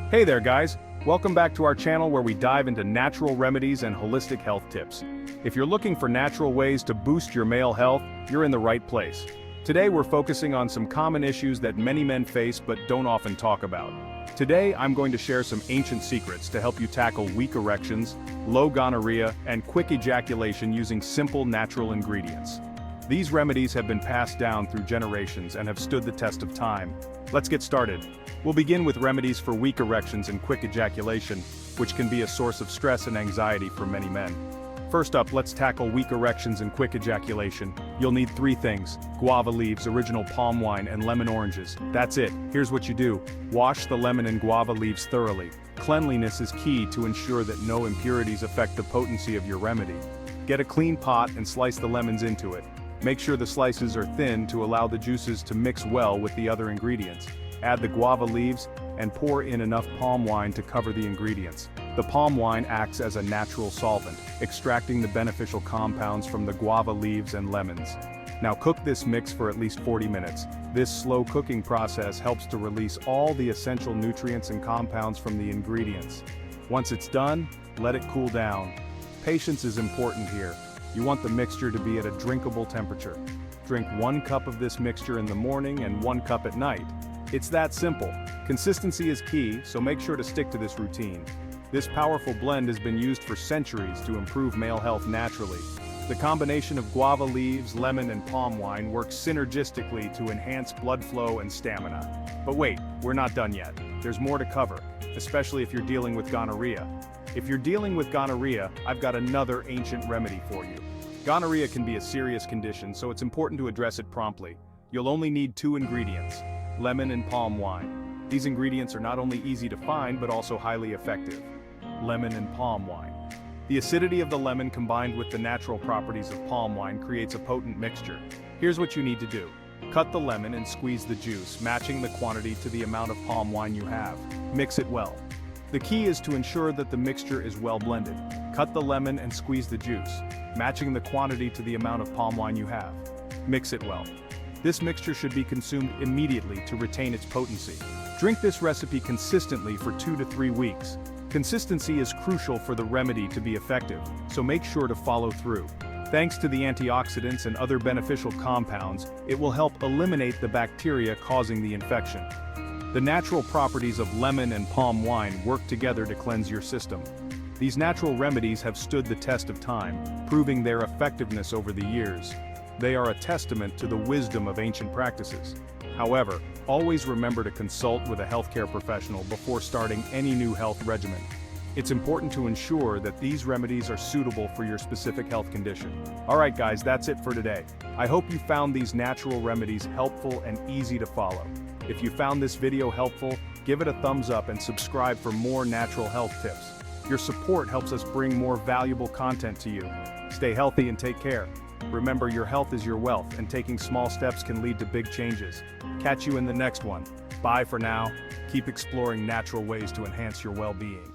Hey there guys, welcome back to our channel where we dive into natural remedies and holistic health tips. If you're looking for natural ways to boost your male health, you're in the right place. Today we're focusing on some common issues that many men face but don't often talk about. Today I'm going to share some ancient secrets to help you tackle weak erections, low gonorrhea, and quick ejaculation using simple natural ingredients. These remedies have been passed down through generations and have stood the test of time. Let's get started. We'll begin with remedies for weak erections and quick ejaculation, which can be a source of stress and anxiety for many men. First up, let's tackle weak erections and quick ejaculation. You'll need three things: guava leaves, original palm wine, and lemon oranges. That's it. Here's what you do. Wash the lemon and guava leaves thoroughly. Cleanliness is key to ensure that no impurities affect the potency of your remedy. Get a clean pot and slice the lemons into it. Make sure the slices are thin to allow the juices to mix well with the other ingredients. Add the guava leaves and pour in enough palm wine to cover the ingredients. The palm wine acts as a natural solvent, extracting the beneficial compounds from the guava leaves and lemons. Now cook this mix for at least 40 minutes. This slow cooking process helps to release all the essential nutrients and compounds from the ingredients. Once it's done, let it cool down. Patience is important here. You want the mixture to be at a drinkable temperature. Drink 1 cup of this mixture in the morning and 1 cup at night. It's that simple. Consistency is key, so make sure to stick to this routine. This powerful blend has been used for centuries to improve male health naturally. The combination of guava leaves, lemon, and palm wine works synergistically to enhance blood flow and stamina. But wait, we're not done yet. There's more to cover, especially if you're dealing with gonorrhea. If you're dealing with gonorrhea, I've got another ancient remedy for you. Gonorrhea can be a serious condition, so it's important to address it promptly. You'll only need 2 ingredients: lemon and palm wine. These ingredients are not only easy to find but also highly effective. Lemon and palm wine. The acidity of the lemon combined with the natural properties of palm wine creates a potent mixture. Here's what you need to do. Cut the lemon and squeeze the juice, matching the quantity to the amount of palm wine you have. Mix it well. The key is to ensure that the mixture is well blended. Cut the lemon and squeeze the juice, matching the quantity to the amount of palm wine you have. Mix it well. This mixture should be consumed immediately to retain its potency. Drink this recipe consistently for 2 to 3 weeks. Consistency is crucial for the remedy to be effective, so make sure to follow through. Thanks to the antioxidants and other beneficial compounds, it will help eliminate the bacteria causing the infection. The natural properties of lemon and palm wine work together to cleanse your system. These natural remedies have stood the test of time, proving their effectiveness over the years. They are a testament to the wisdom of ancient practices. However, always remember to consult with a healthcare professional before starting any new health regimen. It's important to ensure that these remedies are suitable for your specific health condition. Alright guys, that's it for today. I hope you found these natural remedies helpful and easy to follow. If you found this video helpful, give it a thumbs up and subscribe for more natural health tips. Your support helps us bring more valuable content to you. Stay healthy and take care. Remember, your health is your wealth, and taking small steps can lead to big changes. Catch you in the next one. Bye for now. Keep exploring natural ways to enhance your well-being.